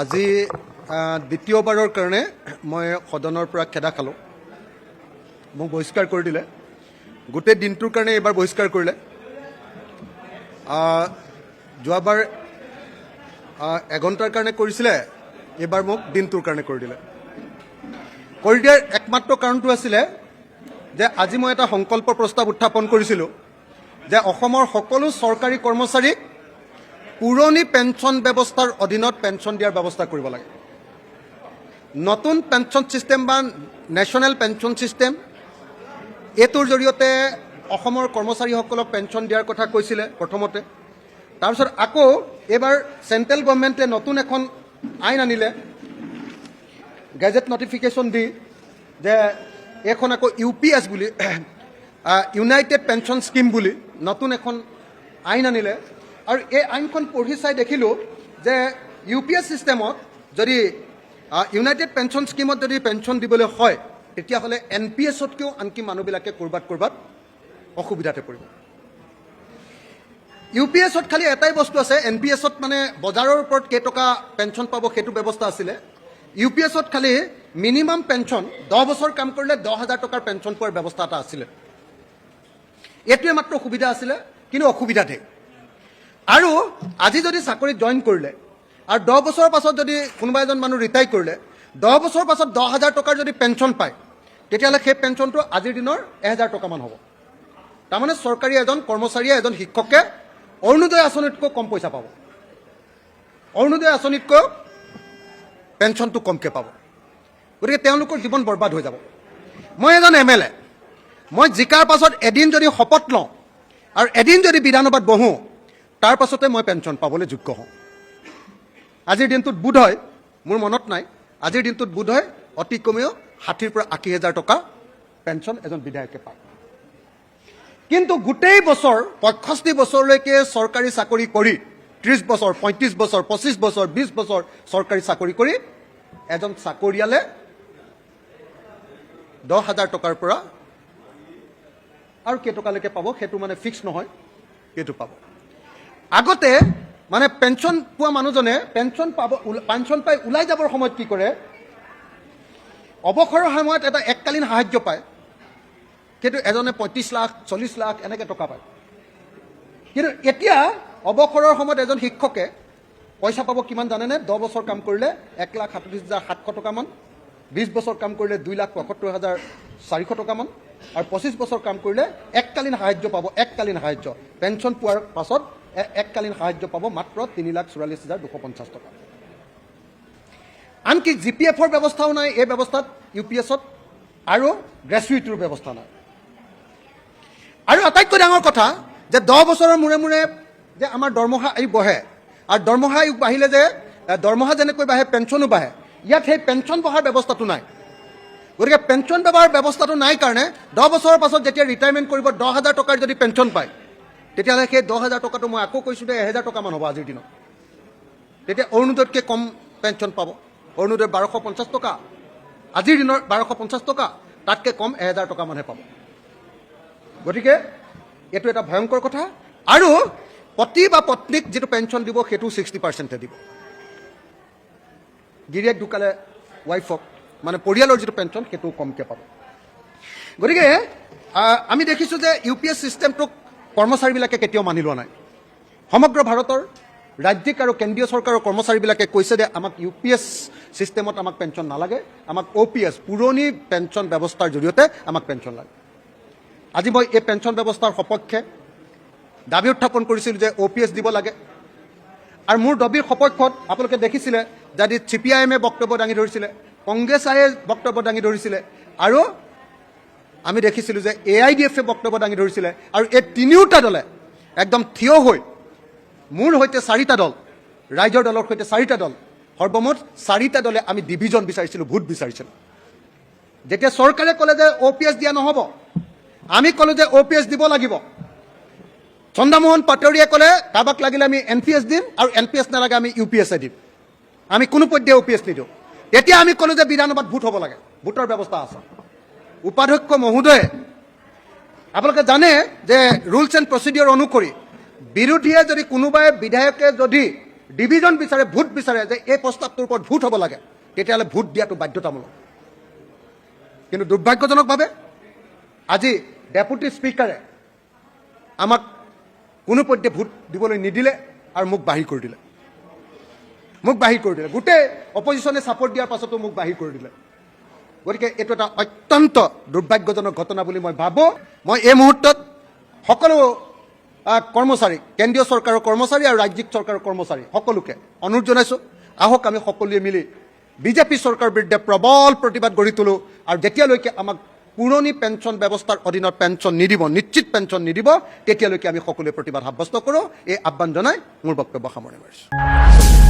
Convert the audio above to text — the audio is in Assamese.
আজি দ্বিতীয়বাৰৰ কাৰণে মই সদনৰ পৰা খেদা খালোঁ। মোক বহিষ্কাৰ কৰি দিলে। গোটেই দিনটোৰ কাৰণে এইবাৰ বহিষ্কাৰ কৰিলে। যোৱাবাৰ এঘণ্টাৰ কাৰণে কৰিছিলে, এইবাৰ মোক দিনটোৰ কাৰণে কৰি দিলে। কৰি দিয়াৰ একমাত্ৰ কাৰণটো আছিলে যে আজি মই এটা সংকল্প প্ৰস্তাৱ উত্থাপন কৰিছিলোঁ যে অসমৰ সকলো চৰকাৰী কৰ্মচাৰীক পুৰণি পেঞ্চন ব্যৱস্থাৰ অধীনত পেঞ্চন দিয়াৰ ব্যৱস্থা কৰিব লাগে। নতুন পেঞ্চন ছিষ্টেম বা নেশ্যনেল পেঞ্চন ছিষ্টেম, এইটোৰ জৰিয়তে অসমৰ কৰ্মচাৰীসকলক পেঞ্চন দিয়াৰ কথা কৈছিলে প্ৰথমতে। তাৰপিছত আকৌ এইবাৰ চেণ্ট্ৰেল গভৰ্ণমেণ্টে নতুন এখন আইন আনিলে, গেজেট নটিফিকেশ্যন দি, যে এইখন আকৌ UPS বুলি, ইউনাইটেড পেঞ্চন স্কিম বুলি নতুন এখন আইন আনিলে। আৰু এই আইনখন পঢ়ি চাই দেখিলোঁ যে UPS ছিষ্টেমত যদি ইউনাইটেড পেঞ্চন স্কিমত যদি পেঞ্চন দিবলৈ হয়, তেতিয়াহ'লে NPS-তকৈও আনকি মানুহবিলাকে ক'ৰবাত অসুবিধাতে পৰিব। UPS-ত খালি এটাই বস্তু আছে, NPS-ত মানে বজাৰৰ ওপৰত কেইটকা পেঞ্চন পাব সেইটো ব্যৱস্থা আছিলে। UPS-ত খালি মিনিমাম পেঞ্চন 10 বছৰ কাম কৰিলে 10,000 টকাৰ পেঞ্চন পোৱাৰ ব্যৱস্থা এটা আছিলে। এইটোৱে মাত্ৰ সুবিধা আছিলে, কিন্তু অসুবিধা ধেৰ। আৰু আজি যদি চাকৰিত জইন কৰিলে আৰু 10 বছৰৰ পাছত যদি কোনোবা এজন মানুহ ৰিটায়াৰ কৰিলে, 10 বছৰৰ পাছত 10,000 টকাৰ যদি পেঞ্চন পায়, তেতিয়াহ'লে সেই পেঞ্চনটো আজিৰ দিনৰ 1,000 টকামান হ'ব। তাৰমানে চৰকাৰী এজন কৰ্মচাৰীয়ে, এজন শিক্ষকে অৰুণোদয় আঁচনিতকৈ কম পইচা পাব। অৰুণোদয় আঁচনিতকৈ পেঞ্চনটো কমকৈ পাব। গতিকে তেওঁলোকৰ জীৱন বৰবাদ হৈ যাব। মই এজন MLA, মই জিকাৰ পাছত এদিন যদি শপত লওঁ আৰু এদিন যদি বিধানসভাত বহোঁ, তাৰ পাছতে মই পেঞ্চন পাবলৈ যোগ্য হওঁ। আজিৰ দিনটোত বোধ হয়, মোৰ মনত নাই, আজিৰ দিনটোত বোধ হয় অতি কমেও 60,000 পৰা 80,000 টকা পেঞ্চন এজন বিধায়কে পায়। কিন্তু গোটেই বছৰ 65 বছৰলৈকে চৰকাৰী চাকৰি কৰি, 30 বছৰ, 35 বছৰ, 25 বছৰ, 20 বছৰ চৰকাৰী চাকৰি কৰি এজন চাকৰিয়ালে 10,000 টকাৰ পৰা আৰু কেইটকালৈকে পাব সেইটো মানে ফিক্স নহয়, সেইটো পাব। আগতে মানে পেঞ্চন পোৱা মানুহজনে পেঞ্চন পাই ওলাই যাবৰ সময়ত কি কৰে, অৱসৰৰ সময়ত এটা এককালীন সাহায্য পায়। সেইটো এজনে 35 লাখ, 40 লাখ এনেকৈ টকা পায়। কিন্তু এতিয়া অৱসৰৰ সময়ত এজন শিক্ষকে পইচা পাব কিমান জানেনে? 10 বছৰ কাম কৰিলে 1,37,700 টকামান, 20 বছৰ কাম কৰিলে 2,75,400 টকামান, আৰু 25 বছৰ কাম কৰিলে এককালীন সাহায্য পাব। এককালীন সাহায্য, পেঞ্চন পোৱাৰ পাছত এককালীন সাহায্য পাব মাত্ৰ 3,44,250 টকা। আনকি GPF-ৰ ব্যৱস্থাও নাই এই ব্যৱস্থাত UPS-ত, আৰু গ্ৰেচুইটিৰ ব্যৱস্থা নাই। আৰু আটাইতকৈ ডাঙৰ কথা যে 10 বছৰৰ মূৰে মূৰে যে আমাৰ দৰমহা আয়োগ বহে, আৰু দৰমহা আয়োগ বাঢ়িলে যে দৰমহা যেনেকৈ বাঢ়ে পেঞ্চনো বাঢ়ে, ইয়াত সেই পেঞ্চন বঢ়াৰ ব্যৱস্থাটো নাই। গতিকে পেঞ্চন বঢ়াৰ ব্যৱস্থাটো নাই কাৰণে 10 বছৰৰ পাছত যেতিয়া ৰিটায়াৰমেণ্ট কৰিব 10,000 টকাৰ যদি পেঞ্চন পায়, তেতিয়াহ'লে সেই 10,000 টকাটো মই আকৌ কৈছোঁ যে 1,000 টকামান হ'ব আজিৰ দিনত। তেতিয়া অৰুণোদয়তকৈ কম পেঞ্চন পাব। অৰুণোদয় 1,250 টকা, আজিৰ দিনৰ 1,250 টকা, তাতকৈ কম 1,000 টকামানহে পাব। গতিকে এইটো এটা ভয়ংকৰ কথা। আৰু পতি বা পত্নীক যিটো পেঞ্চন দিব সেইটো 60%হে দিব। গিৰিয়েক ঢুকালে ৱাইফক, মানে পৰিয়ালৰ যিটো পেঞ্চন সেইটো কমকৈ পাব। গতিকে আমি দেখিছোঁ যে UPS ছিষ্টেমটোক কৰ্মচাৰীবিলাকে কেতিয়াও মানি লোৱা নাই। সমগ্ৰ ভাৰতৰ ৰাজ্যিক আৰু কেন্দ্ৰীয় চৰকাৰৰ কৰ্মচাৰীবিলাকে কৈছে যে আমাক UPS ছিষ্টেমত আমাক পেঞ্চন নালাগে, আমাক OPS, পুৰণি পেঞ্চন ব্যৱস্থাৰ জৰিয়তে আমাক পেঞ্চন লাগে। আজি মই এই পেঞ্চন ব্যৱস্থাৰ সপক্ষে দাবী উত্থাপন কৰিছিলোঁ যে OPS দিব লাগে। আৰু মোৰ দাবীৰ সপক্ষত আপোনালোকে দেখিছিলে যদি CPIM-এ বক্তব্য দাঙি ধৰিছিলে, কংগ্ৰেছে বক্তব্য দাঙি ধৰিছিলে, আৰু আমি দেখিছিলোঁ যে AIDF-এ বক্তব্য দাঙি ধৰিছিলে। আৰু এই তিনিওটা দলে একদম থিয় হৈ মোৰ সৈতে 4টা দল, ৰাইজৰ দলৰ সৈতে 4টা দল, সৰ্বমুঠ 4টা দলে আমি ডিভিজন বিচাৰিছিলোঁ, ভোট বিচাৰিছিলোঁ। যেতিয়া চৰকাৰে ক'লে যে OPS দিয়া নহ'ব, আমি ক'লোঁ যে OPS দিব লাগিব। চন্দ্ৰমোহন পাটোৱাৰীয়ে ক'লে কাৰোবাক লাগিলে আমি NPS দিম, আৰু NPS নালাগে আমি UPS-এ দিম, আমি কোনো পধ্যে OPS নিদিওঁ। তেতিয়া আমি ক'লোঁ যে বিধানসভাত ভোট হ'ব লাগে, ভোটৰ ব্যৱস্থা আছে। উপাধ্যক্ষ মহোদয়ে আপোনালোকে জানে যে ৰুলছ এণ্ড প্ৰচিডিঅ'ৰ অনুসৰি বিৰোধীয়ে যদি কোনোবাই বিধায়কে যদি ডিভিজন বিচাৰে, ভোট বিচাৰে যে এই প্ৰস্তাৱটোৰ ওপৰত ভোট হ'ব লাগে, তেতিয়াহ'লে ভোট দিয়াটো বাধ্যতামূলক। কিন্তু দুৰ্ভাগ্যজনকভাৱে আজি ডেপুটি স্পীকাৰে আমাক কোনোপধ্যে ভোট দিবলৈ নিদিলে আৰু মোক বাহিৰ কৰি দিলে। গোটেই অপজিশ্যনে ছাপৰ্ট দিয়াৰ পাছতো মোক বাহিৰ কৰি দিলে। গতিকে এইটো এটা অত্যন্ত দুৰ্ভাগ্যজনক ঘটনা বুলি মই ভাবোঁ। মই এই মুহূৰ্তত সকলো কৰ্মচাৰী, কেন্দ্ৰীয় চৰকাৰৰ কৰ্মচাৰী আৰু ৰাজ্যিক চৰকাৰৰ কৰ্মচাৰী সকলোকে অনুৰোধ জনাইছোঁ, আহক আমি সকলোৱে মিলি বিজেপি চৰকাৰৰ বিৰুদ্ধে প্ৰবল প্ৰতিবাদ গঢ়ি তোলোঁ। আৰু যেতিয়ালৈকে আমাক পুৰণি পেঞ্চন ব্যৱস্থাৰ অধীনত পেঞ্চন নিদিব, নিশ্চিত পেঞ্চন নিদিব, তেতিয়ালৈকে আমি সকলোৱে প্ৰতিবাদ সাব্যস্ত কৰোঁ। এই আহ্বান জনাই মোৰ বক্তব্য সামৰণি মাৰিছোঁ।